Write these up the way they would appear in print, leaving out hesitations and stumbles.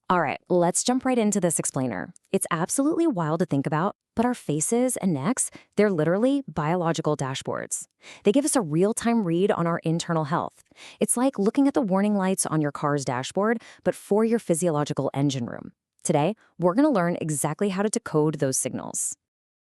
All right, let's jump right into this explainer. It's absolutely wild to think about, but our faces and necks, they're literally biological dashboards. They give us a real-time read on our internal health. It's like looking at the warning lights on your car's dashboard, but for your physiological engine room. Today, we're going to learn exactly how to decode those signals.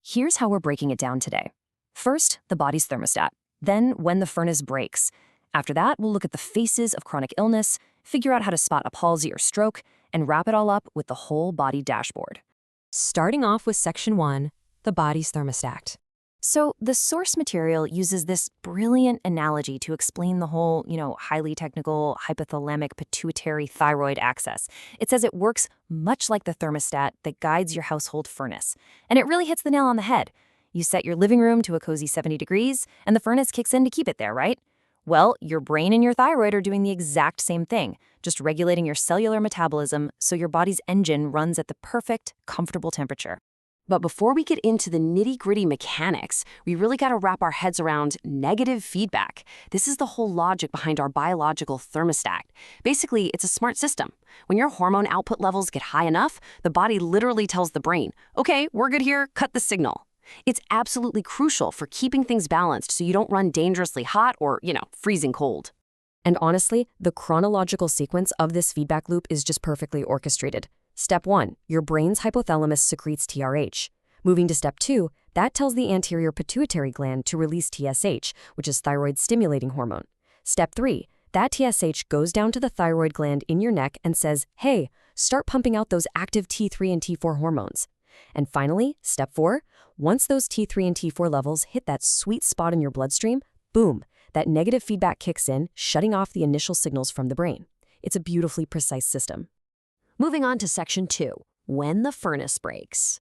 Here's how we're breaking it down today. First, the body's thermostat. Then, when the furnace breaks. After that, we'll look at the faces of chronic illness, figure out how to spot a palsy or stroke, and wrap it all up with the whole body dashboard. Starting off with Section 1, the body's thermostat. So the source material uses this brilliant analogy to explain the whole, highly technical hypothalamic pituitary thyroid axis. It says it works much like the thermostat that guides your household furnace. And it really hits the nail on the head. You set your living room to a cozy 70 degrees, and the furnace kicks in to keep it there, right? Well, your brain and your thyroid are doing the exact same thing, just regulating your cellular metabolism so your body's engine runs at the perfect, comfortable temperature. But before we get into the nitty-gritty mechanics, we really got to wrap our heads around negative feedback. This is the whole logic behind our biological thermostat. Basically, it's a smart system. When your hormone output levels get high enough, the body literally tells the brain, okay, we're good here, cut the signal. It's absolutely crucial for keeping things balanced so you don't run dangerously hot or, freezing cold. And honestly, the chronological sequence of this feedback loop is just perfectly orchestrated. Step 1, your brain's hypothalamus secretes TRH. Moving to Step 2, that tells the anterior pituitary gland to release TSH, which is thyroid-stimulating hormone. Step 3, that TSH goes down to the thyroid gland in your neck and says, hey, start pumping out those active T3 and T4 hormones. And finally, Step 4, once those T3 and T4 levels hit that sweet spot in your bloodstream, boom, that negative feedback kicks in, shutting off the initial signals from the brain. It's a beautifully precise system. Moving on to Section 2, when the furnace breaks.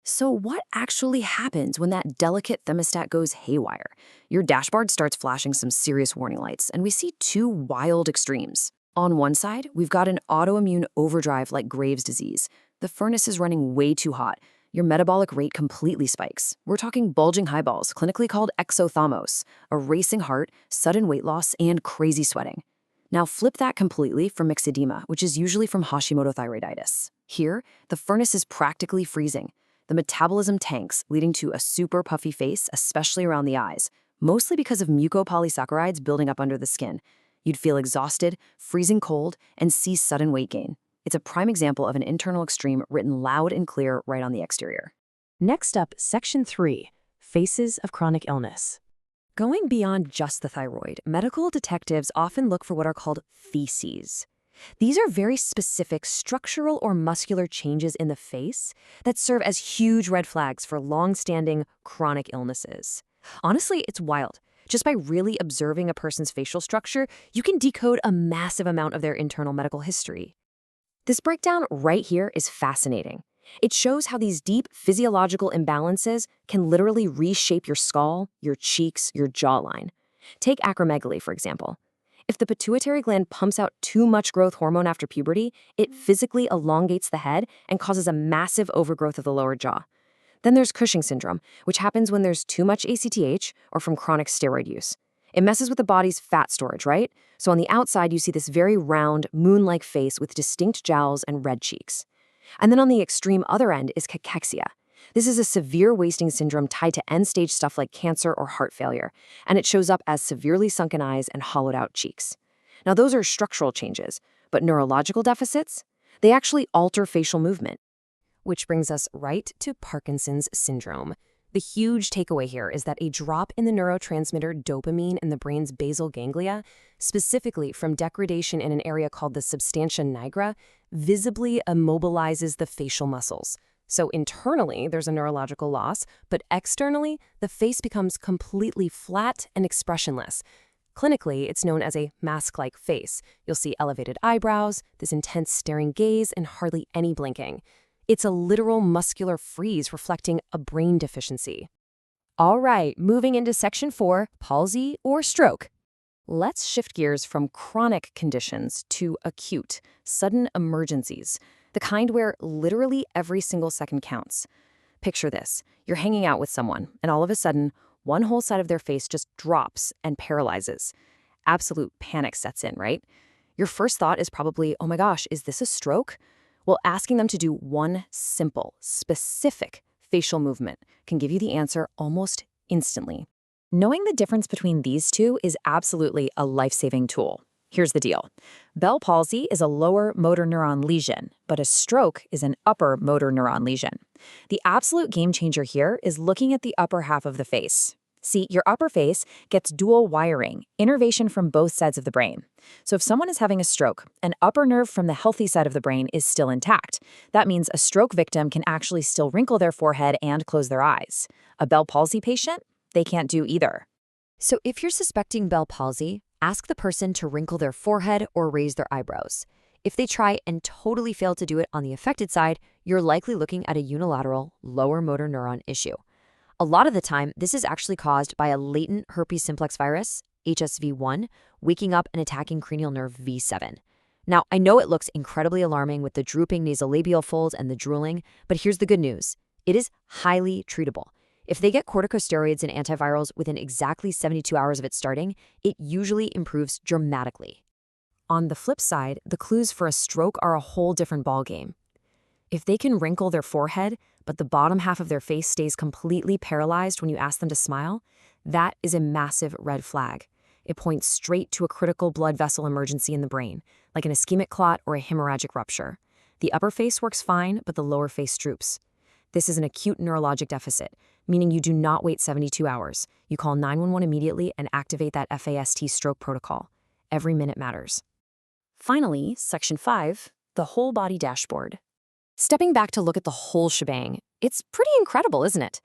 So what actually happens when that delicate thermostat goes haywire? Your dashboard starts flashing some serious warning lights, and we see two wild extremes. On one side, we've got an autoimmune overdrive like Graves' disease. The furnace is running way too hot. Your metabolic rate completely spikes. We're talking bulging highballs, clinically called exothymos, a racing heart, sudden weight loss, and crazy sweating. Now flip that completely for myxedema, which is usually from Hashimoto thyroiditis. Here, the furnace is practically freezing. The metabolism tanks, leading to a super puffy face, especially around the eyes, mostly because of mucopolysaccharides building up under the skin. You'd feel exhausted, freezing cold, and see sudden weight gain. It's a prime example of an internal extreme written loud and clear right on the exterior. Next up, Section 3, faces of chronic illness. Going beyond just the thyroid, medical detectives often look for what are called facies. These are very specific structural or muscular changes in the face that serve as huge red flags for long-standing chronic illnesses. Honestly, it's wild. Just by really observing a person's facial structure, you can decode a massive amount of their internal medical history. This breakdown right here is fascinating. It shows how these deep physiological imbalances can literally reshape your skull, your cheeks, your jawline. Take acromegaly, for example. If the pituitary gland pumps out too much growth hormone after puberty, it physically elongates the head and causes a massive overgrowth of the lower jaw. Then there's Cushing syndrome, which happens when there's too much ACTH or from chronic steroid use. It messes with the body's fat storage, right? So on the outside, you see this very round, moon-like face with distinct jowls and red cheeks. And then on the extreme other end is cachexia. This is a severe wasting syndrome tied to end-stage stuff like cancer or heart failure, and it shows up as severely sunken eyes and hollowed-out cheeks. Now, those are structural changes, but neurological deficits? They actually alter facial movement. Which brings us right to Parkinson's syndrome. The huge takeaway here is that a drop in the neurotransmitter dopamine in the brain's basal ganglia, specifically from degradation in an area called the substantia nigra, visibly immobilizes the facial muscles. So internally, there's a neurological loss, but externally, the face becomes completely flat and expressionless. Clinically, it's known as a mask-like face. You'll see elevated eyebrows, this intense staring gaze, and hardly any blinking. It's a literal muscular freeze reflecting a brain deficiency. All right, moving into Section 4, palsy or stroke. Let's shift gears from chronic conditions to acute, sudden emergencies, the kind where literally every single second counts. Picture this. You're hanging out with someone, and all of a sudden, one whole side of their face just drops and paralyzes. Absolute panic sets in, right? Your first thought is probably, oh my gosh, is this a stroke? Well, asking them to do one simple, specific facial movement can give you the answer almost instantly. Knowing the difference between these two is absolutely a life-saving tool. Here's the deal. Bell palsy is a lower motor neuron lesion, but a stroke is an upper motor neuron lesion. The absolute game changer here is looking at the upper half of the face. See, your upper face gets dual wiring, innervation from both sides of the brain. So if someone is having a stroke, an upper nerve from the healthy side of the brain is still intact. That means a stroke victim can actually still wrinkle their forehead and close their eyes. A Bell palsy patient, they can't do either. So if you're suspecting Bell palsy, ask the person to wrinkle their forehead or raise their eyebrows. If they try and totally fail to do it on the affected side, you're likely looking at a unilateral lower motor neuron issue. A lot of the time, this is actually caused by a latent herpes simplex virus, HSV1, waking up and attacking cranial nerve V7. Now, I know it looks incredibly alarming with the drooping nasolabial folds and the drooling, but here's the good news. It is highly treatable. If they get corticosteroids and antivirals within exactly 72 hours of it starting, it usually improves dramatically. On the flip side, the clues for a stroke are a whole different ballgame. If they can wrinkle their forehead, but the bottom half of their face stays completely paralyzed when you ask them to smile, that is a massive red flag. It points straight to a critical blood vessel emergency in the brain, like an ischemic clot or a hemorrhagic rupture. The upper face works fine, but the lower face droops. This is an acute neurologic deficit, meaning you do not wait 72 hours. You call 911 immediately and activate that FAST stroke protocol. Every minute matters. Finally, Section 5, the whole body dashboard. Stepping back to look at the whole shebang, it's pretty incredible, isn't it?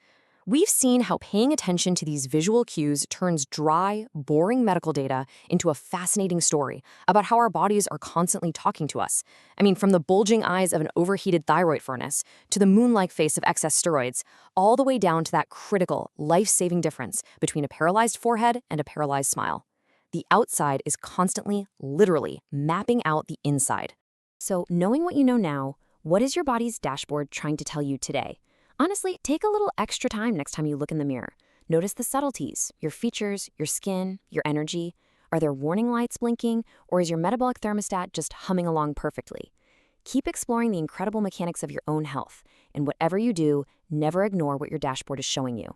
We've seen how paying attention to these visual cues turns dry, boring medical data into a fascinating story about how our bodies are constantly talking to us. I mean, from the bulging eyes of an overheated thyroid furnace to the moon-like face of excess steroids, all the way down to that critical, life-saving difference between a paralyzed forehead and a paralyzed smile. The outside is constantly, literally, mapping out the inside. So, knowing what you know now, what is your body's dashboard trying to tell you today? Honestly, take a little extra time next time you look in the mirror. Notice the subtleties, your features, your skin, your energy. Are there warning lights blinking, or is your metabolic thermostat just humming along perfectly? Keep exploring the incredible mechanics of your own health, and whatever you do, never ignore what your dashboard is showing you.